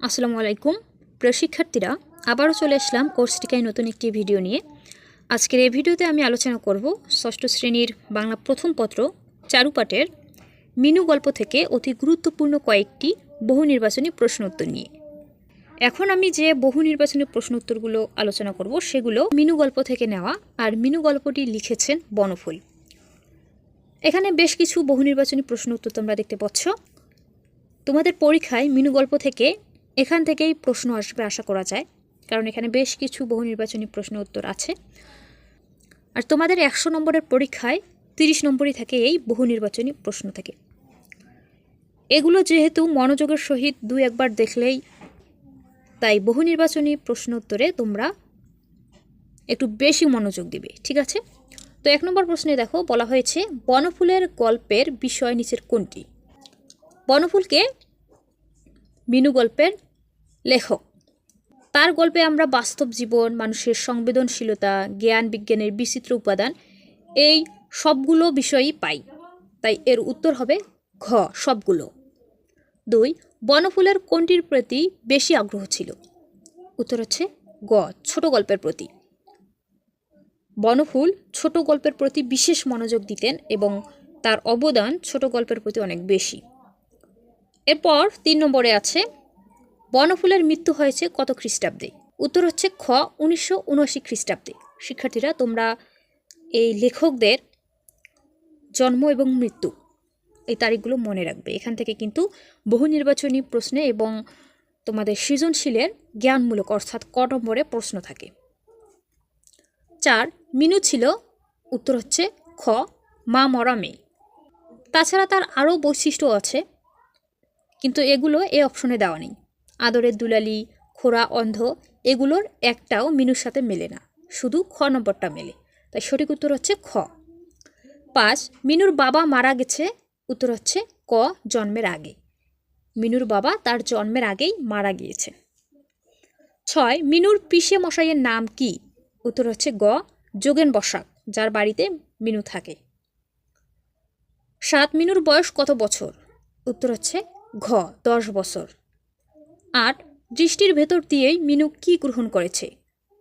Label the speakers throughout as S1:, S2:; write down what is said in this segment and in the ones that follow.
S1: আসসালামু আলাইকুম প্রিয় শিক্ষার্থীরা, আবারও চলে আসলাম কোর্স টিকায় নতুন একটি ভিডিও নিয়ে। আজকের এই ভিডিওতে আমি আলোচনা করব ষষ্ঠ শ্রেণীর বাংলা প্রথম পত্র চারুপাঠের মিনু গল্প থেকে অতি গুরুত্বপূর্ণ কয়েকটি বহু নির্বাচনী প্রশ্ন উত্তর নিয়ে। এখন আমি যে বহু নির্বাচনী প্রশ্ন উত্তরগুলো আলোচনা করব সেগুলো মিনু গল্প থেকে নেওয়া, আর মিনু গল্পটি লিখেছেন বনফুল। এখানে বেশ কিছু বহু নির্বাচনী প্রশ্ন উত্তর তোমরা দেখতে পাচ্ছ। তোমাদের পরীক্ষায় মিনু গল্প থেকে এখান থেকেই প্রশ্ন আসবে আশা করা যায়, কারণ এখানে বেশ কিছু বহু নির্বাচনী প্রশ্ন উত্তর আছে। আর তোমাদের 100 নম্বরের পরীক্ষায় 30 নম্বরই থাকে এই বহু নির্বাচনী প্রশ্ন থেকে। এগুলো যেহেতু মনোযোগের সহিত দুই একবার দেখলেই, তাই বহু নির্বাচনী প্রশ্ন উত্তরে তোমরা একটু বেশি মনোযোগ দিবে, ঠিক আছে? তো 1 নম্বর প্রশ্নে দেখো, বলা হয়েছে বনফুলের গল্পের বিষয় নিচের কোনটি? বনফুলকে মিনু গল্পের লেখক। তার গল্পে আমরা বাস্তব জীবন, মানুষের সংবেদনশীলতা, জ্ঞান বিজ্ঞানের বিচিত্র উপাদান, এই সবগুলো বিষয়ই পাই। তাই এর উত্তর হবে ঘ, সবগুলো। 2, বনফুলের কোনটির প্রতি বেশি আগ্রহ ছিল? উত্তর হচ্ছে গ, ছোট গল্পের প্রতি। বনফুল ছোট গল্পের প্রতি বিশেষ মনোযোগ দিতেন এবং তার অবদান ছোট গল্পের প্রতি অনেক বেশি। এরপর 3 নম্বরে আছে বনফুলের মৃত্যু হয়েছে কত খ্রিস্টাব্দে? উত্তর হচ্ছে খ, 1979 খ্রিস্টাব্দে। শিক্ষার্থীরা, তোমরা এই লেখকদের জন্ম এবং মৃত্যু এই তারিখগুলো মনে রাখবে। এখান থেকে কিন্তু বহু নির্বাচনী প্রশ্নে এবং তোমাদের সৃজনশীলের জ্ঞানমূলক অর্থাৎ ক নম্বরে প্রশ্ন থাকে। 4, মিনু ছিল, উত্তর হচ্ছে খ, মা মরা মেয়ে। তাছাড়া তার আরও বৈশিষ্ট্য আছে, কিন্তু এগুলো এই অপশনে দেওয়া নেই। আদরের দুলালি, খোড়া, অন্ধ, এগুলোর একটাও মিনুর সাথে মেলে না, শুধু খ নম্বরটা মেলে। তাই সঠিক উত্তর হচ্ছে খ। 5, মিনুর বাবা মারা গেছে। উত্তর হচ্ছে ক, জন্মের আগে। মিনুর বাবা তার জন্মের আগেই মারা গিয়েছে। 6, মিনুর পিসে মশাইয়ের নাম কি? উত্তর হচ্ছে গ, যোগেন বসাক, যার বাড়িতে মিনু থাকে। 7, মিনুর বয়স কত বছর? উত্তর হচ্ছে ঘ, 10 বছর। 8, দৃষ্টির ভেতর দিয়েই মিনু কি গ্রহণ করেছে?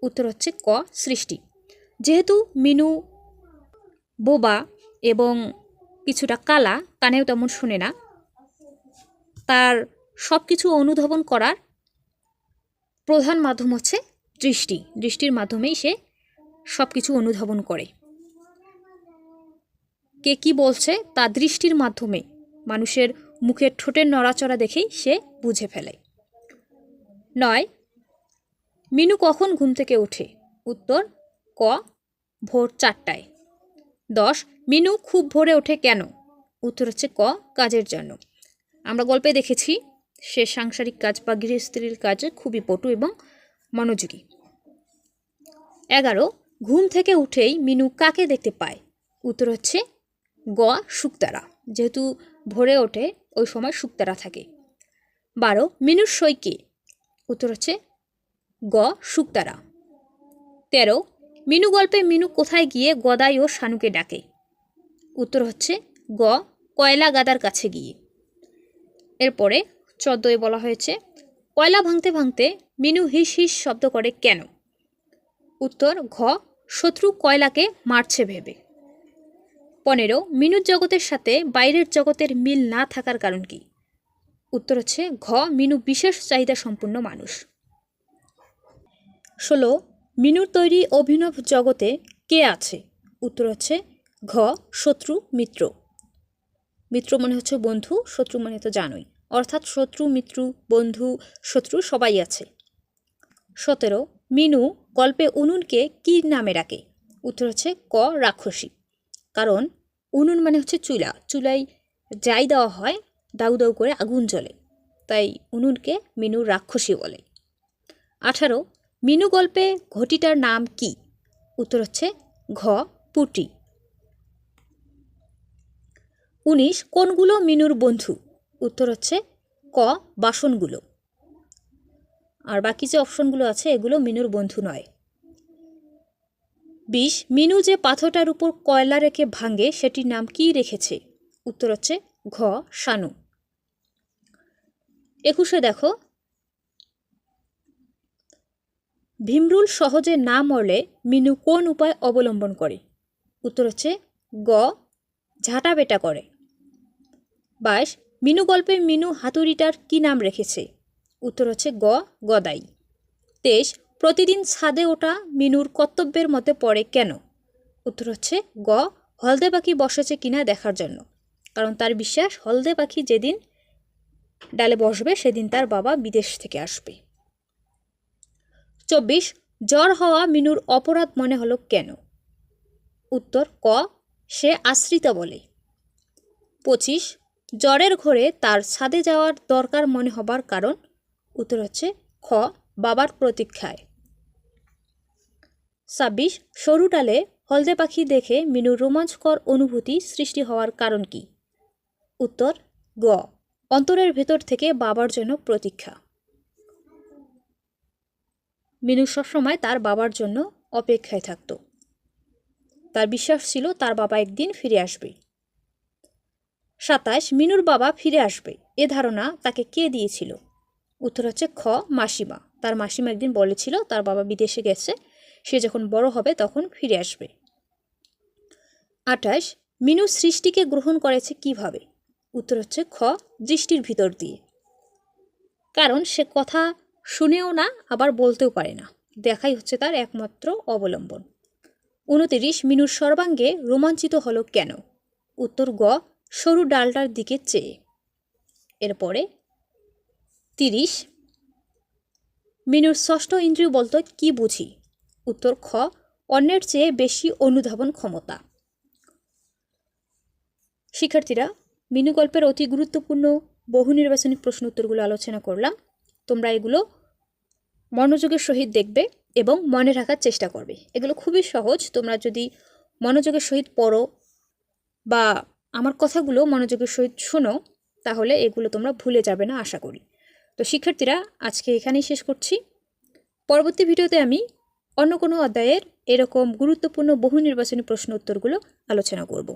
S1: উত্তর হচ্ছে ক, সৃষ্টি। যেহেতু মিনু বোবা এবং কিছুটা কালা, কানেও তেমন শোনে না, তার সব কিছু অনুধাবন করার প্রধান মাধ্যম হচ্ছে দৃষ্টি। দৃষ্টির মাধ্যমেই সে সব কিছু অনুধাবন করে। কে কি বলছে তা দৃষ্টির মাধ্যমে, মানুষের মুখের ঠোঁটের নড়াচড়া দেখেই সে বুঝে ফেলে। 9, মিনু কখন ঘুম থেকে ওঠে? উত্তর ক, ভোর 4টায়। 10, মিনু খুব ভোরে ওঠে কেন? উত্তর হচ্ছে ক, কাজের জন্য। আমরা গল্পে দেখেছি সে সাংসারিক কাজ বা গৃহস্ত্রীর কাজে খুবই পটু এবং মনোযোগী। 11, ঘুম থেকে উঠেই মিনু কাকে দেখতে পায়? উত্তর হচ্ছে গ, শুকতারা। যেহেতু ভোরে ওঠে ওই সময় শুকতারা থাকে। 12, মিনুর সই কে? উত্তর হচ্ছে গ, শুকতারা। 13, মিনু গল্পে মিনু কোথায় গিয়ে গদাই ও শানুকে ডাকে? উত্তর হচ্ছে গ, কয়লা গাদার কাছে গিয়ে। এরপরে 14 বলা হয়েছে কয়লা ভাঙতে ভাঙতে মিনু হিস হিস শব্দ করে কেন? উত্তর ঘ, শত্রু কয়লাকে মারছে ভেবে। 15, মিনুর জগতের সাথে বাইরের জগতের মিল না থাকার কারণ কি? উত্তর হচ্ছে ঘ, মিনু বিশেষ চাহিদা সম্পন্ন মানুষ। 16, মিনুর তৈরি অভিনব জগতে কে আছে? উত্তর হচ্ছে ঘ, শত্রু মিত্র। মিত্র মানে হচ্ছে বন্ধু, শত্রু মানে তো জানোই, অর্থাৎ শত্রু মিত্র বন্ধু শত্রু সবাই আছে। 17, মিনু গল্পে উনুনকে কি নামে ডাকে? উত্তর হচ্ছে ক, রাক্ষসী। কারণ উনুন মানে হচ্ছে চুলা, চুলায় যাই দেওয়া হয় দাউ দাউ করে আগুন জ্বলে, তাই উনুনকে মিনু রাক্ষসী বলে। 18, মিনু গল্পে ঘটিটার নাম কি? উত্তর হচ্ছে ঘ, পুটি। 19, কোনগুলো মিনুর বন্ধু? উত্তর হচ্ছে ক, বাসনগুলো। আর বাকি যে অপশনগুলো আছে এগুলো মিনুর বন্ধু নয়। 20, মিনু যে পাথরটার উপর কয়লা রেখে ভাঙে সেটির নাম কি রেখেছে? উত্তর হচ্ছে ঘ, শানু। 21 দেখো, ভীমরুল সহজে না মরলে মিনু কোন উপায় অবলম্বন করে? উত্তর হচ্ছে গ, ঝাঁটা বেটা করে। 22, মিনু গল্পে মিনু হাতুড়িটার কি নাম রেখেছে? উত্তর হচ্ছে গ, গদাই। 23, প্রতিদিন ছাদে ওঠা মিনুর কর্তব্যের মধ্যে পড়ে কেন? উত্তর হচ্ছে গ, হলদে পাখি বসেছে কিনা দেখার জন্য। কারণ তার বিশ্বাস হলদে পাখি যেদিন ডালে বসবে সেদিন তার বাবা বিদেশ থেকে আসবে। 24, জ্বর হওয়া মিনুর অপরাধ মনে হলো কেন? উত্তর ক, সে আশ্রিতা বলে। 25, জ্বরের ঘরে তার ছাদে যাওয়ার দরকার মনে হবার কারণ? উত্তর হচ্ছে খ, বাবার প্রতীক্ষায়। 26, সরু ডালে হলদে পাখি দেখে মিনুর রোমাঞ্চকর অনুভূতি সৃষ্টি হওয়ার কারণ কি? উত্তর গ, অন্তরের ভেতর থেকে বাবার জন্য প্রতীক্ষা। মিনু সবসময় তার বাবার জন্য অপেক্ষায় থাকত। তার বিশ্বাস ছিল তার বাবা একদিন ফিরে আসবে। 27, মিনুর বাবা ফিরে আসবে এ ধারণা তাকে কে দিয়েছিল? উত্তর হচ্ছে খ, মাসিমা। তার মাসিমা একদিন বলেছিল তার বাবা বিদেশে গেছে, সে যখন বড় হবে তখন ফিরে আসবে। 28, মিনু সৃষ্টিকে গ্রহণ করেছে কিভাবে? উত্তর হচ্ছে খ, দৃষ্টির ভিতর দিয়ে। কারণ সে কথা শুনেও না আবার বলতেও পারে না, দেখাই হচ্ছে তার একমাত্র অবলম্বন। 29, মিনুর সর্বাঙ্গে রোমাঞ্চিত হলো কেন? উত্তর গ, সরু ডালটার দিকে চেয়ে। এরপরে 30, মিনুর ষষ্ঠ ইন্দ্রিয় বলতে কি বুঝি? উত্তর খ, অন্যের চেয়ে বেশি অনুধাবন ক্ষমতা। শিক্ষার্থীরা, মিনু গল্পের অতি গুরুত্বপূর্ণ বহু নির্বাচনী প্রশ্ন উত্তরগুলো আলোচনা করলাম। তোমরা এগুলো মনোযোগের সহিত দেখবে এবং মনে রাখার চেষ্টা করবে। এগুলো খুবই সহজ, তোমরা যদি মনোযোগের সহিত পড়ো বা আমার কথাগুলো মনোযোগের সহিত শোনো তাহলে এগুলো তোমরা ভুলে যাবে না আশা করি। তো শিক্ষার্থীরা, আজকে এখানেই শেষ করছি। পরবর্তী ভিডিওতে আমি অন্য কোনো অধ্যায়ের এরকম গুরুত্বপূর্ণ বহু নির্বাচনী প্রশ্ন উত্তরগুলো আলোচনা করব।